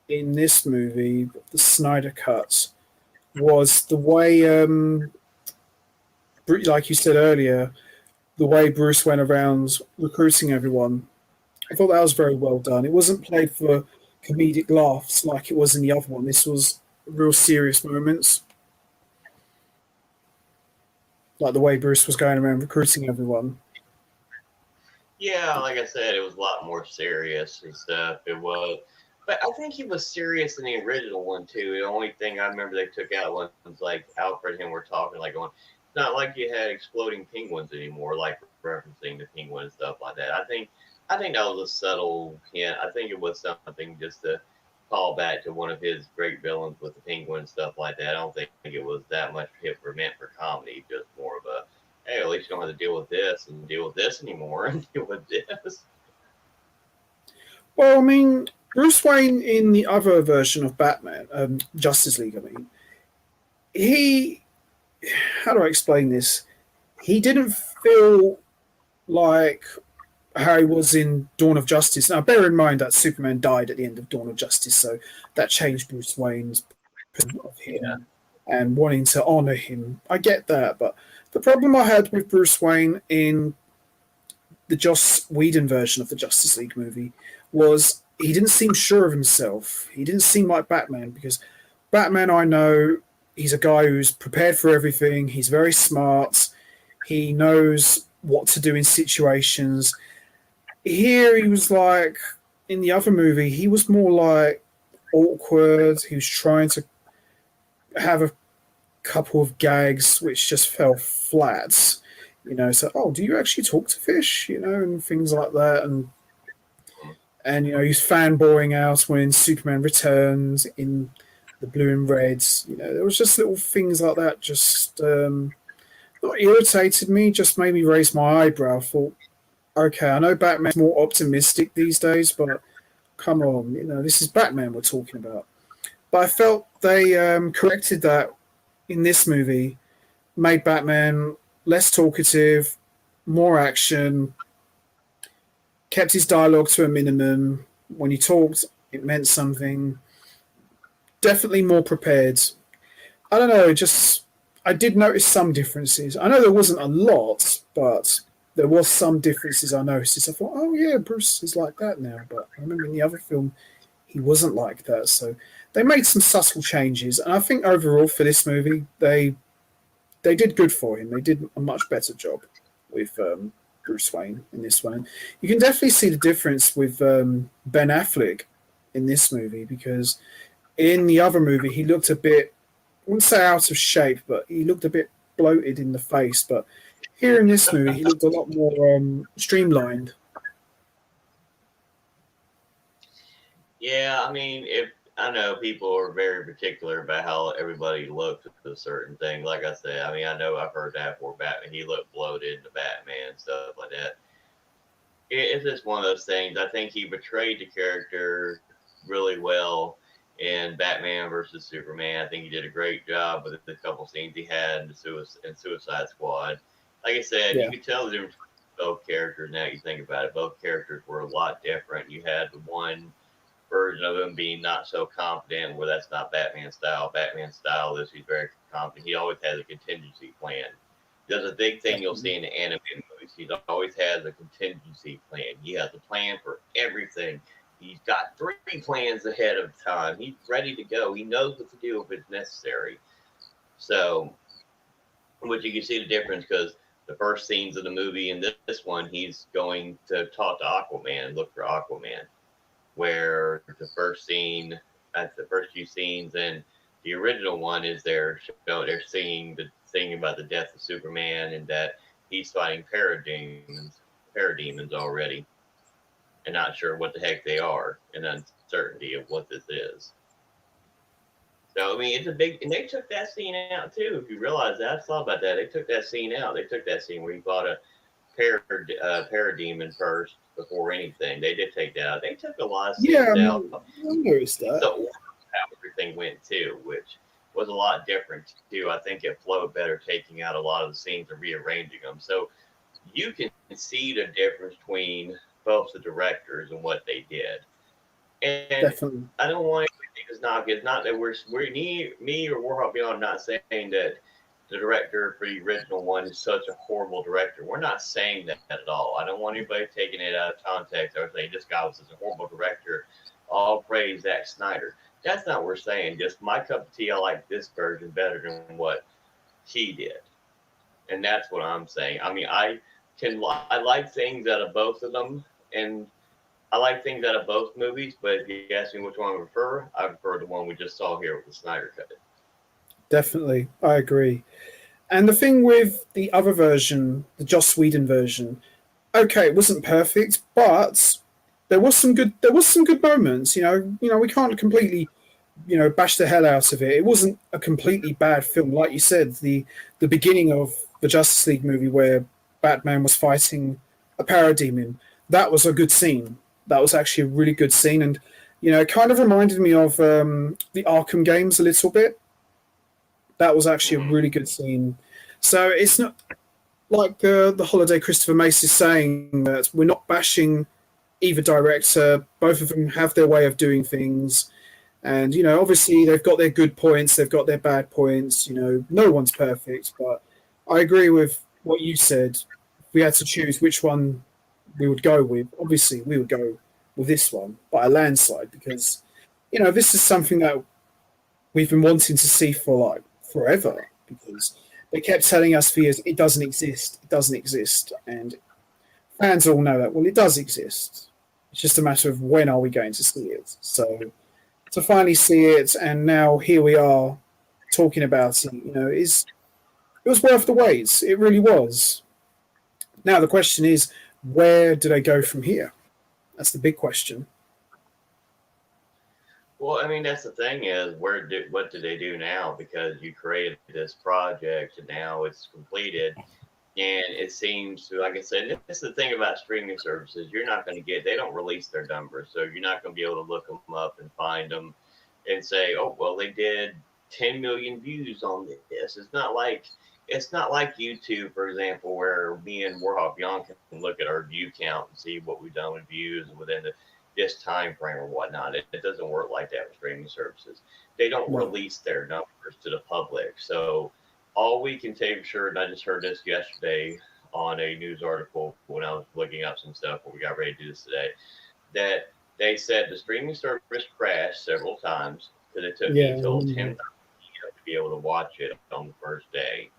in this movie, the Snyder Cuts, was the way, like you said earlier, the way Bruce went around recruiting everyone. I thought that was very well done. It wasn't played for comedic laughs like it was in the other one. This was real serious moments. Like the way Bruce was going around recruiting everyone. Yeah, like I said, it was a lot more serious and stuff. It was, but I think he was serious in the original one too. The only thing I remember they took out was like Alfred and him were talking, like going, it's not like you had exploding penguins anymore, like referencing the penguin and stuff like that. I think that was a subtle hint. I think it was something just to call back to one of his great villains with the penguin and stuff like that. I don't think it was that much hit for meant for comedy, just more of a hey, at least you don't have to deal with this and deal with this anymore and deal with this. Well, I mean, Bruce Wayne in the other version of Batman, Justice League, I mean, he, how do I explain this? He didn't feel like how he was in Dawn of Justice. Now, bear in mind that Superman died at the end of Dawn of Justice, so that changed Bruce Wayne's perception of him and wanting to honor him. I get that, but the problem I had with Bruce Wayne in the Joss Whedon version of the Justice League movie was he didn't seem sure of himself. He didn't seem like Batman, because Batman, I know, he's a guy who's prepared for everything. He's very smart. He knows what to do in situations. Here, he was like, in the other movie, he was more like awkward. He was trying to have a couple of gags which just fell flat. You know, so, oh, do you actually talk to fish? You know, and things like that. And you know, he's fanboying out when Superman returns in the blue and reds. You know, there was just little things like that just not irritated me, just made me raise my eyebrow. I thought, okay, I know Batman's more optimistic these days, but come on, you know, this is Batman we're talking about. But I felt they corrected that in this movie, made Batman less talkative, more action, kept his dialogue to a minimum. When he talked, it meant something. Definitely more prepared. I don't know, just I did notice some differences. I know there wasn't a lot, but there was some differences I noticed. I thought, oh yeah, Bruce is like that now. But I remember in the other film, he wasn't like that. So they made some subtle changes, and I think overall for this movie, they did good for him. They did a much better job with Bruce Wayne in this one. You can definitely see the difference with Ben Affleck in this movie, because in the other movie he looked a bit, I wouldn't say out of shape, but he looked a bit bloated in the face. But here in this movie, he looked a lot more streamlined. Yeah, I mean, if I know people are very particular about how everybody looks at a certain thing. Like I said, I mean, I know I've heard that for Batman. He looked bloated in the Batman, stuff like that. It's just one of those things. I think he portrayed the character really well in Batman versus Superman. I think he did a great job with the couple scenes he had in Suicide Squad. Like I said, you could tell the difference between both characters now you think about it. Both characters were a lot different. You had the one version of him being not so confident, where that's not Batman's style. Batman's style is he's very confident. He always has a contingency plan. There's a big thing you'll see in the animated movies. He always has a contingency plan. He has a plan for everything. He's got 3 plans ahead of time. He's ready to go. He knows what to do if it's necessary. So, which you can see the difference, because the first scenes of the movie in this one, he's going to talk to Aquaman, look for Aquaman. Where the first scene, at the first few scenes in the original one, is they're singing about the death of Superman, and that he's fighting parademons already, and not sure what the heck they are, and uncertainty of what this is. So I mean, it's a big, and they took that scene out too. If you realize that, I thought about that. They took that scene out. They took that scene where he fought a parademon first before anything. They did take that out. They took a lot of scenes out. I noticed that. So how everything went too, which was a lot different too. I think it flowed better taking out a lot of the scenes and rearranging them. So you can see the difference between both the directors and what they did. And definitely, I don't want anybody to knock it. It's not that me or Warhawk Beyond not saying that the director for the original one is such a horrible director. We're not saying that at all. I don't want anybody taking it out of context or saying this guy was such a horrible director. All praise Zack Snyder. That's not what we're saying. Just my cup of tea, I like this version better than what he did. And that's what I'm saying. I mean, I like things out of both of them, and I like things out of both movies, but if you ask me which one I prefer the one we just saw here with the Snyder Cut. Definitely, I agree. And the thing with the other version, the Joss Whedon version, okay, it wasn't perfect, but there was some good moments. You know, we can't completely, bash the hell out of it. It wasn't a completely bad film, like you said. The beginning of the Justice League movie where Batman was fighting a parademon. That was a good scene. That was actually a really good scene, and it kind of reminded me of the Arkham games a little bit. That was actually a Mhm. really good scene. So it's not like the Holiday Christopher Mace is saying that we're not bashing either director. Both of them have their way of doing things. And, obviously they've got their good points, they've got their bad points. No one's perfect. But I agree with what you said. If we had to choose which one we would go with, obviously we would go with this one by a landslide because, this is something that we've been wanting to see for like forever because they kept telling us for years it doesn't exist, it doesn't exist. And fans all know that, well, it does exist. It's just a matter of when are we going to see it. So to finally see it, and now here we are talking about it. It was worth the wait. It really was. Now the question is, where do they go from here? That's the big question. Well, I mean, that's the thing is, what do they do now? Because you created this project and now it's completed, and it seems to, like I said, this is the thing about streaming services. You're not going to get, they don't release their numbers, so you're not going to be able to look them up and find them and say, oh, well, they did 10 million views on this. It's not like YouTube, for example, where me and Warhawk Young can look at our view count and see what we've done with views within this time frame or whatnot. It doesn't work like that with streaming services. They don't No. release their numbers to the public. So all we can take for sure, and I just heard this yesterday on a news article when I was looking up some stuff when we got ready to do this today, that they said the streaming service crashed several times because it took Yeah. until 10 to be able to watch it on the first day.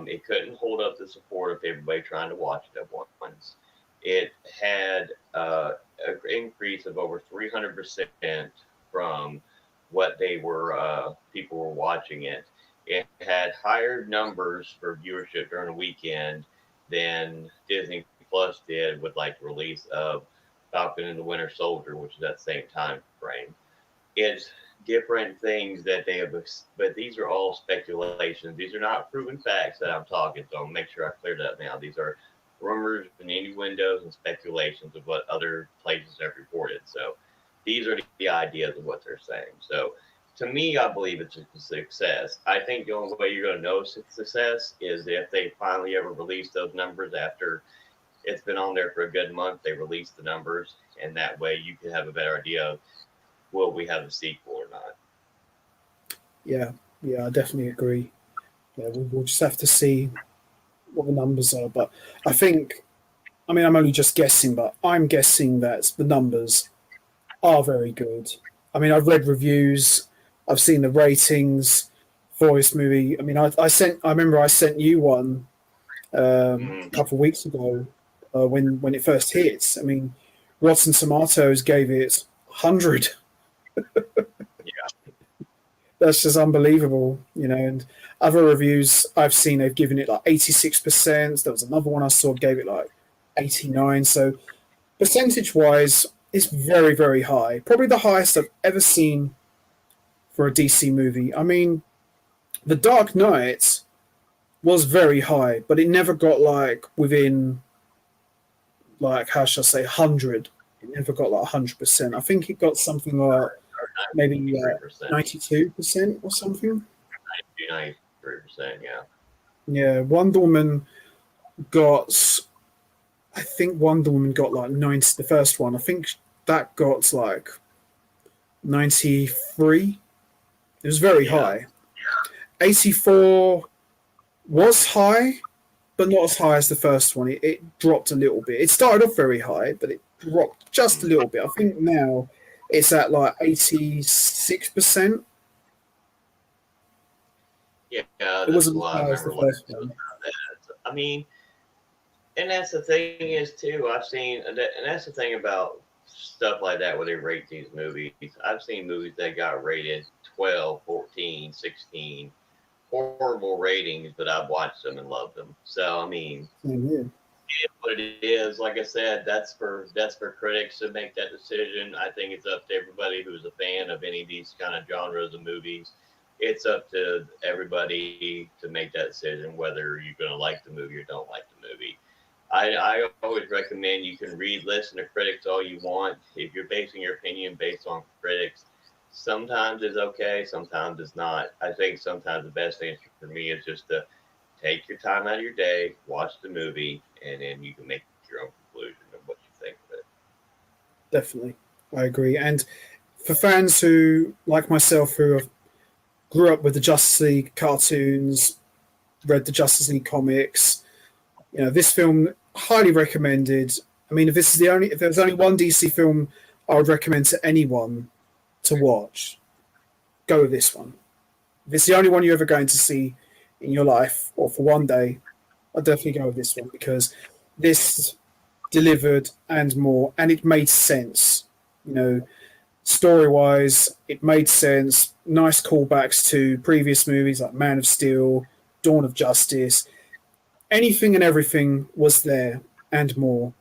It couldn't hold up the support of everybody trying to watch it at once. It had an increase of over 300% from what they were people were watching it. It had higher numbers for viewership during the weekend than Disney Plus did with like the release of Falcon and the Winter Soldier, which is that same time frame. It's different things that they have, but these are all speculations. These are not proven facts that I'm talking. So I'll make sure I clear that now. These are rumors and innuendos and speculations of what other places have reported. So these are the ideas of what they're saying. So to me, I believe it's a success. I think the only way you're going to know success is if they finally ever release those numbers after it's been on there for a good month. They release the numbers, and that way you can have a better idea of will we have a sequel or not. Yeah. Yeah. I definitely agree. Yeah, we'll just have to see what the numbers are. But I think, I mean, I'm only just guessing, but I'm guessing that the numbers are very good. I mean, I've read reviews, I've seen the ratings for this movie. I mean, I remember I sent you one a Mm-hmm. couple of weeks ago when it first hit. I mean, Rotten Tomatoes gave it 100. That's just unbelievable, And other reviews I've seen, they've given it like 86%. There was another one I saw gave it like 89. So percentage wise, it's very, very high. Probably the highest I've ever seen for a DC movie. I mean, The Dark Knight was very high, but it never got like within like how shall I say 100. It never got like 100%. I think it got something like maybe 93%. 92% or something. 93%, yeah. Yeah, Wonder Woman got. I think Wonder Woman got like 90. The first one, I think that got like 93. It was very Yeah. high. 84 was high, but not as high as the first one. It dropped a little bit. It started off very high, but it dropped just a little bit. I think now it's at like 86%. Yeah, It that's wasn't what as I high as the remember looking first to one. about that. I mean, and that's the thing is too. I've seen, and that's the thing about stuff like that where they rate these movies. I've seen movies that got rated 12, 14, 16, horrible ratings, but I've watched them and loved them. So I mean, Same here. what it is, like I said, that's for critics to make that decision. I think it's up to everybody who's a fan of any of these kind of genres of movies it's up to everybody to make that decision whether you're going to like the movie or don't like the movie. I always recommend you can read, listen to critics all you want. If you're basing your opinion based on critics, sometimes it's okay, sometimes it's not. I think sometimes the best answer for me is just to take your time out of your day, watch the movie, and then you can make your own conclusion of what you think of it. Definitely, I agree. And for fans who, like myself, who have grew up with the Justice League cartoons, read the Justice League comics, this film highly recommended. I mean, if there's only one DC film I would recommend to anyone to watch, go with this one. If it's the only one you're ever going to see in your life or for one day, I'd definitely go with this one because this delivered and more, and it made sense. Story wise, it made sense. Nice callbacks to previous movies like Man of Steel, Dawn of Justice. Anything and everything was there and more.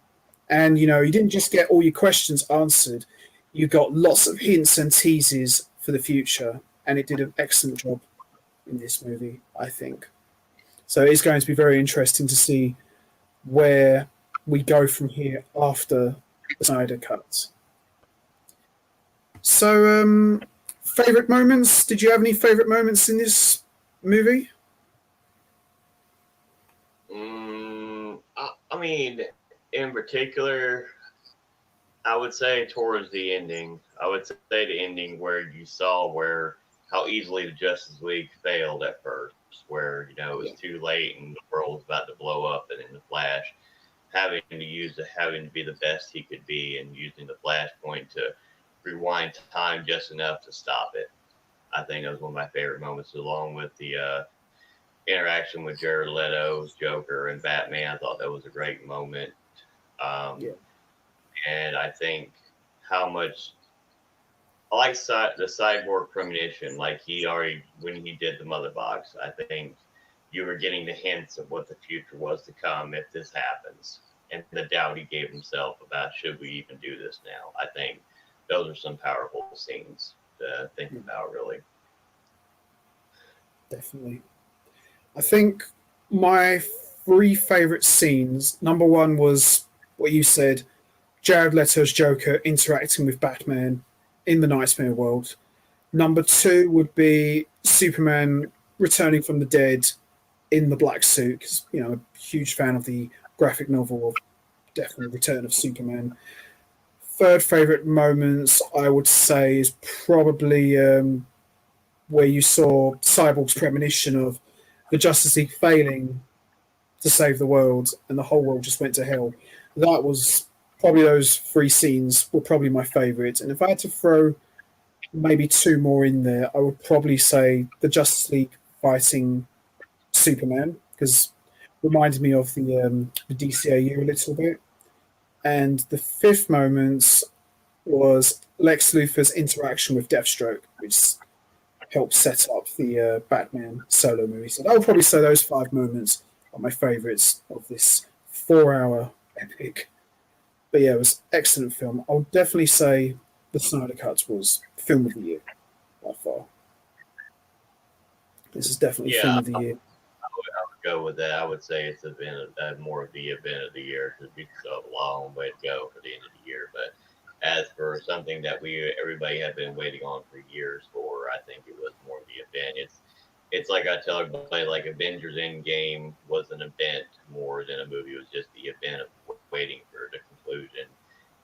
And you didn't just get all your questions answered, you got lots of hints and teases for the future, and it did an excellent job in this movie, I think. So it's going to be very interesting to see where we go from here after the Snyder Cuts. So, favorite moments? Did you have any favorite moments in this movie? I mean, in particular, I would say towards the ending. I would say the ending where you saw how easily the Justice League failed at first, where it was too late and the world was about to blow up, and in the Flash having to be the best he could be, and using the Flashpoint to rewind time just enough to stop it. I think that was one of my favorite moments, along with the interaction with Jared Leto's Joker and Batman. I thought that was a great moment. And I think how much I like the Cyborg premonition, like when he did the Mother Box, I think you were getting the hints of what the future was to come if this happens, and the doubt he gave himself about should we even do this now. I think those are some powerful scenes to think about, really. Definitely. I think my three favorite scenes, number one was what you said, Jared Leto's Joker interacting with Batman in the Nightmare world. Number two would be Superman returning from the dead in the black suit, because, I'm a huge fan of the graphic novel of definitely Return of Superman. Third favorite moments, I would say, is probably where you saw Cyborg's premonition of the Justice League failing to save the world and the whole world just went to hell. That was probably, those three scenes were probably my favourites. And if I had to throw maybe two more in there, I would probably say the Justice League fighting Superman, because it reminded me of the DCEU a little bit. And the fifth moment was Lex Luthor's interaction with Deathstroke, which helped set up the Batman solo movie. So I would probably say those 5 moments are my favourites of this 4-hour epic. But yeah, it was an excellent film. I would definitely say the Snyder Cuts was film of the year by far. This is definitely film of the year. I would go with that. I would say it's more of the event of the year, because it's a long way to go for the end of the year. But as for something that everybody had been waiting on for years for, I think it was more of the event. It's like I tell everybody, like Avengers Endgame was an event more than a movie. It was just the event of waiting for the conclusion.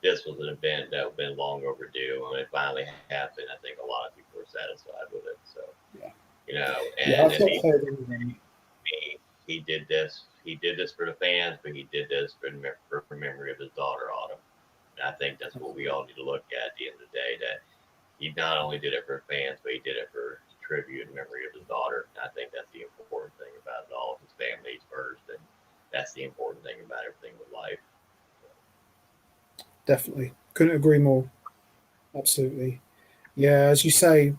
This was an event that had been long overdue, and it finally happened. I think a lot of people were satisfied with it. So, he did this. He did this for the fans, but he did this for memory of his daughter, Autumn. And I think that's what we all need to look at the end of the day, that he not only did it for fans, but he did it for tribute and memory of his daughter. And I think that's the important thing about it all. His family's first, and that's the important thing about everything with life. Definitely. Couldn't agree more. Absolutely. Yeah, as you say,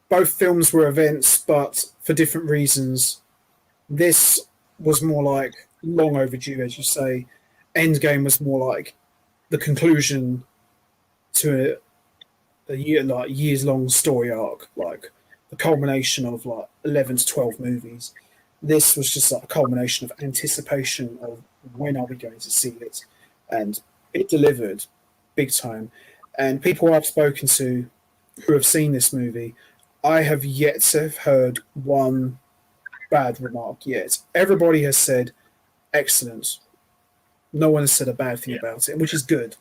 both films were events, but for different reasons. This was more like long overdue, as you say. Endgame was more like the conclusion to a years-long story arc, like the a culmination of like 11 to 12 movies. This was just like a culmination of anticipation of when are we going to see it, and it delivered big time. And people I've spoken to who have seen this movie, I have yet to have heard one bad remark yet. Everybody has said excellent. No one has said a bad thing about it, which is good.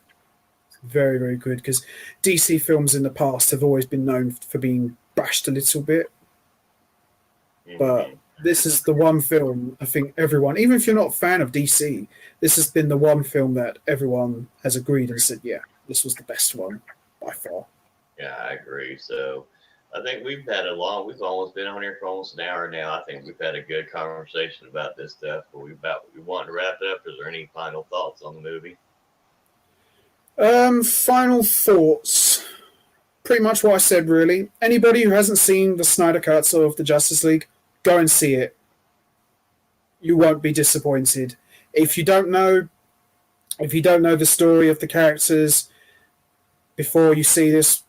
Very, very good, because DC films in the past have always been known for being bashed a little bit. But this is the one film I think everyone, even if you're not a fan of DC, this has been the one film that everyone has agreed and said, yeah, this was the best one by far. Yeah, I agree. So I think we've almost been on here for almost an hour now. I think we've had a good conversation about this stuff. But we want to wrap it up. Is there any final thoughts on the movie? Final thoughts. Pretty much what I said, really. Anybody who hasn't seen the Snyder Cuts of the Justice League, go and see it. You won't be disappointed. If you don't know the story of the characters before you see this,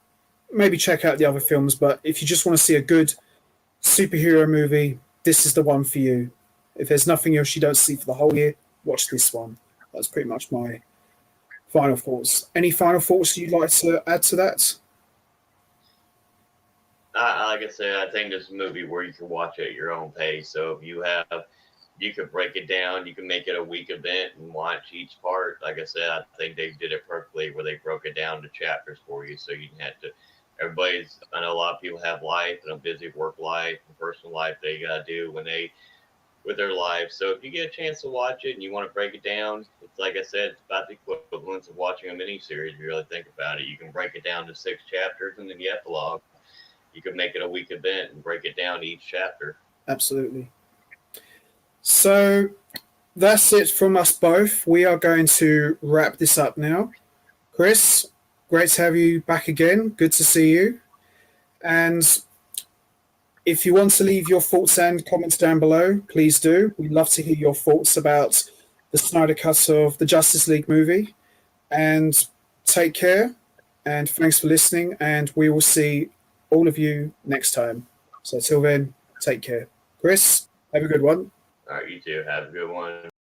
maybe check out the other films. But if you just want to see a good superhero movie, this is the one for you. If there's nothing else you don't see for the whole year, watch this one. That's pretty much my final thoughts. Any final thoughts you'd like to add to that? Like I said, I think this is a movie where you can watch it at your own pace. So if you could break it down, you can make it a week event and watch each part. Like I said, I think they did it perfectly where they broke it down to chapters for you. So you didn't have to, I know a lot of people have life and a busy work life and personal life they got to do with their lives. So if you get a chance to watch it and you want to break it down, it's like I said, it's about the equivalence of watching a miniseries. If you really think about it, you can break it down to 6 chapters and then the epilogue. You could make it a week event and break it down to each chapter. Absolutely. So that's it from us both. We are going to wrap this up now. Chris, great to have you back again. Good to see you. And if you want to leave your thoughts and comments down below, please do. We'd love to hear your thoughts about the Snyder Cut of the Justice League movie. And take care. And thanks for listening. And we will see all of you next time. So till then, take care. Chris, have a good one. All right, you too. Have a good one.